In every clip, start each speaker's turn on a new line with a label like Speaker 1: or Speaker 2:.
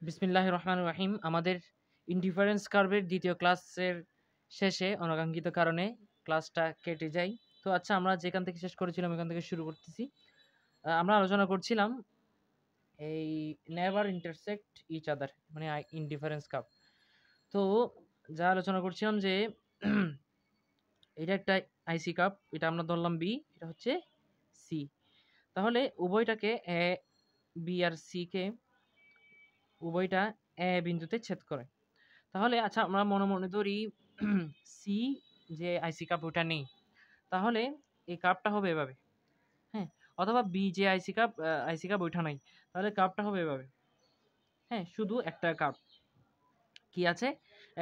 Speaker 1: বিসমিল্লাহির রহমানির রহিম। আমাদের ইনডিফারেন্স কার্ভের দ্বিতীয় ক্লাসের শেষে অনাকাঙ্ক্ষিত কারণে ক্লাসটা কেটে যায়। তো আচ্ছা, আমরা যেখান থেকে শেষ করেছিলাম এখান থেকে শুরু করতেছি। আমরা আলোচনা করছিলাম এই নেভার ইন্টারসেক্ট ইচ আদার মানে ইনডিফারেন্স কার্ভ। তো যা আলোচনা করছিলাম যে এটা একটা আইসি কার্ভ, এটা আমরা ধরলাম বি, এটা হচ্ছে সি। তাহলে উভয়টাকে A B R C K উভয়টা এ বিন্দুতে ছেদ করে। তাহলে আচ্ছা, আমরা মনে মনে ধরি সি যে আইসি কাপ ওটা নেই, তাহলে এই কাপটা হবে এভাবে। হ্যাঁ, অথবা বি যে আইসি কাপ ওইটা নাই, তাহলে কাপটা হবে এভাবে। হ্যাঁ, শুধু একটা কাপ কি আছে,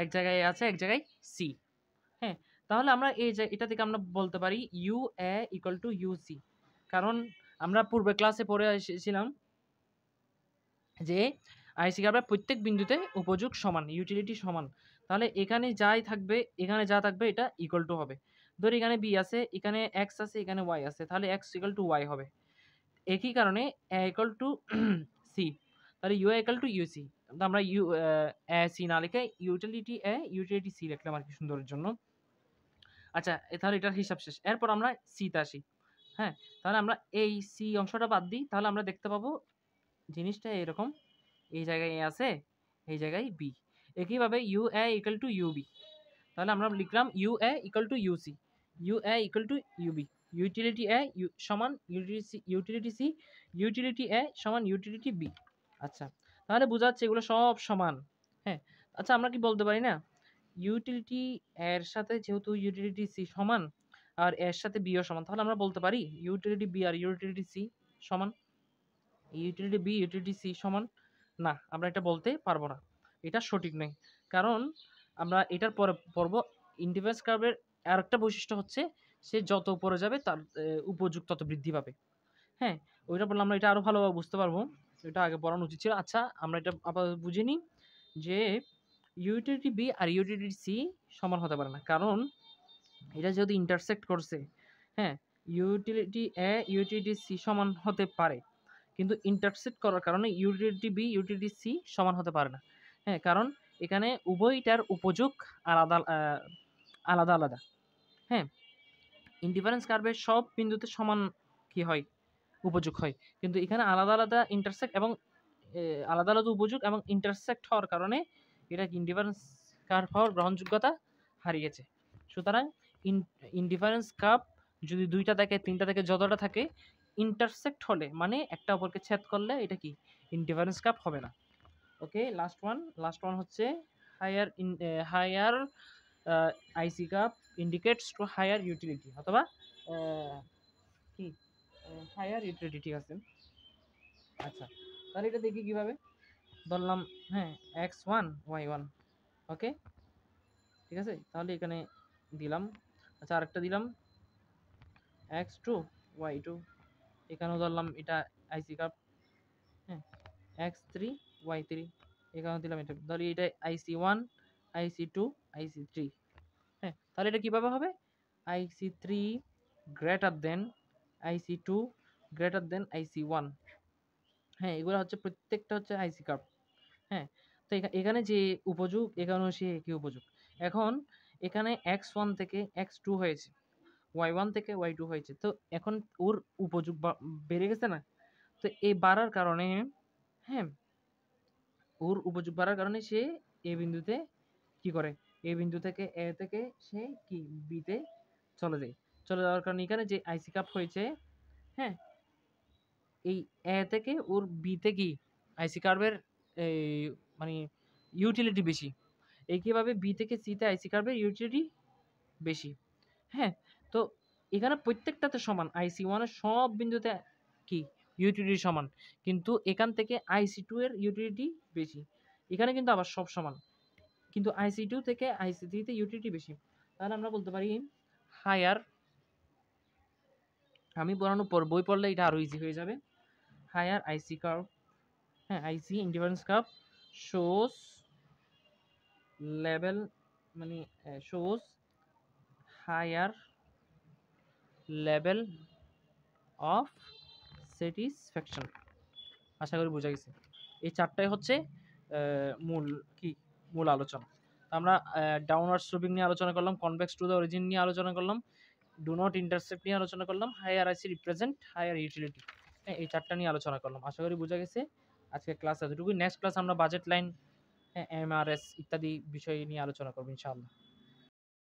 Speaker 1: এক জায়গায় আছে, এক জায়গায় সি। হ্যাঁ, তাহলে আমরা এটা থেকে আমরা বলতে পারি U A equal to U C, কারণ আমরা পূর্বে ক্লাসে পড়ে এসেছিলাম যে আইসি কাপের প্রত্যেক বিন্দুতে উপযোগ সমান, ইউটিলিটি সমান। তাহলে এখানে যাই থাকবে, এখানে যা থাকবে এটা ইকুয়াল টু হবে। ধর এখানে বি আছে, এখানে এক্স আছে, এখানে ওয়াই আছে, তাহলে এক্স ইকুয়াল টু ওয়াই হবে। একই কারণে এ ইকুয়াল টু সি, তাহলে U equal to U C. আমরা ইউ এ সি না লিখে ইউটিলিটি সি লিখলাম আর কি সুন্দরের জন্য। আচ্ছা, তাহলে এটার হিসাব শেষ। এরপর আমরা সিতে আসি। হ্যাঁ, তাহলে আমরা এই সি অংশটা বাদ দিই, তাহলে আমরা দেখতে পাবো জিনিসটা এরকম। এই জায়গায় এ আছে, এই জায়গায় বি। একইভাবে U A equal to U B, তাহলে আমরা লিখলাম U A equal to U C, U A equal to U B. Utility A সমান ইউটিলিটি সি, ইউটিলিটি এ সমান ইউটিলিটি বি। আচ্ছা, তাহলে বোঝা যাচ্ছে এগুলো সব সমান। হ্যাঁ, আচ্ছা, আমরা কি বলতে পারি না ইউটিলিটি এর সাথে যেহেতু ইউটিলিটি সি সমান আর এর সাথে বিও সমান, তাহলে আমরা বলতে পারি ইউটিলিটি বি আর ইউটিলিটি সি সমান। ইউটিলিটি বি ইউটিলিটি সি সমান না, আমরা এটা বলতে পারবো না, এটা সঠিক নয়। কারণ আমরা এটার পরে পড়ব ইনডিফারেন্স কার্ভের আরেকটা বৈশিষ্ট্য হচ্ছে সে যত উপরে যাবে তার উপযোগ তত বৃদ্ধি পাবে। হ্যাঁ, ওইটা বললাম, আমরা এটা আরো ভালোভাবে বুঝতে পারবো, এটা আগে পড়ানো উচিত ছিল। আচ্ছা, আমরা এটা আপাতত বুঝে নিই যে ইউটিলিটি বি আর ইউটিলিটি সি সমান হতে পারে না, কারণ এটা যেহেতু ইন্টারসেক্ট করছে। হ্যাঁ, ইউটিলিটি এ ইউটিলিটি সি সমান হতে পারে, কিন্তু ইন্টারসেক্ট করার কারণে ইউটিলিটি বি ইউটিলিটি সি সমান হতে পারে না। হ্যাঁ, কারণ এখানে উভয়টার উপযোগ আলাদা আলাদা আলাদা। হ্যাঁ, ইনডিফারেন্স কার্ভের সব বিন্দুতে সমান কি হয়, উপযোগ হয়, কিন্তু এখানে আলাদা আলাদা ইন্টারসেক্ট এবং আলাদা আলাদা উপযোগ এবং ইন্টারসেক্ট হওয়ার কারণে এটা ইনডিফারেন্স কার্ভ হওয়ার গ্রহণযোগ্যতা হারিয়েছে। সুতরাং ইনডিফারেন্স কার্ভ যদি দুইটা থাকে, তিনটা থাকে, যতটা থাকে, ইন্টারসেক্ট হলে মানে একটা অপরকে ছেদ করলে এটা কি ইনডিফারেন্স কার্ভ হবে না। ওকে, লাস্ট ওয়ান হচ্ছে higher IC curve indicates to higher utility, অথবা কি হায়ার ইউটিলিটি, ঠিক আছে। আচ্ছা, তাহলে এটা দেখি কিভাবে ধরলাম। হ্যাঁ, x1 y1, ওকে, ঠিক আছে। তাহলে এখানে দিলাম, আচ্ছা আরেকটা দিলাম x2 y2, এখানেও ধরলাম এটা আইসি কাপ। হ্যাঁ, x3 y3, এখানেও দিলাম এটা, ধরি এটা IC1 IC2 IC3। হ্যাঁ, তাহলে এটা কিভাবে হবে, IC3 greater than IC2 greater than IC1। হ্যাঁ, এগুলো হচ্ছে প্রত্যেকটা হচ্ছে আইসি কাপ। হ্যাঁ, তো এখানে যে উপযোগ, এখানেও সে একই উপযোগ। এখন এখানে x1 থেকে x2 হয়েছে, y1 থেকে y2 হয়েছে, তো এখন ওর উপযোগ বেড়ে গেছে না। তো এই বাড়ার কারণে, হ্যাঁ, ওর উপযোগ বাড়ার কারণে সে এ বিন্দুতে কি করে, এ বিন্দু থেকে এ থেকে সে কি বিতে চলে যায়। চলে যাওয়ার কারণে এখানে যে আইসি কাপ হয়েছে, হ্যাঁ, এই এ থেকে ওর বিতে কি আইসি কার্ভের এই মানে ইউটিলিটি বেশি। একইভাবে বি থেকে সিতে আইসি কার্ভের ইউটিলিটি বেশি। হ্যাঁ, তো এখানে প্রত্যেকটাতে সমান, আইসি ওয়ানের সব বিন্দুতে কি ইউটিলিটি সমান, কিন্তু এখান থেকে আইসি টু এর ইউটিলিটি বেশি। এখানে কিন্তু আবার সব সমান, কিন্তু আইসি টু থেকে আইসি থ্রিতে ইউটিলিটি বেশি। তাহলে আমরা বলতে পারি হায়ার, আমি পড়ানোর পর বই পড়লে এটা আরও ইজি হয়ে যাবে। হায়ার আইসি কার্ভ, হ্যাঁ, আইসি ইনডিফারেন্স কার্ভ shows level মানে shows higher level of satisfaction। আশা করি বোঝা গেছে। এই চারটাই হচ্ছে মূল কি মূল আলোচনা। আমরা ডাউনওয়ার্ড স্লোপিং নিয়ে আলোচনা করলাম, কনভেক্স টু দ্য অরিজিন নিয়ে আলোচনা করলাম, ডু নট ইন্টারসেপ্ট নিয়ে আলোচনা করলাম, হায়ার আইসি রিপ্রেজেন্ট, হায়ার ইউটিলিটি। এই 4টা নিয়ে আলোচনা করলাম। আশা করি বোঝা গেছে। আজকের ক্লাস এতটুকুই। নেক্সট ক্লাস আমরা বাজেট লাইন, এমআরএস ইত্যাদি বিষয় নিয়ে আলোচনা করব ইনশাআল্লাহ।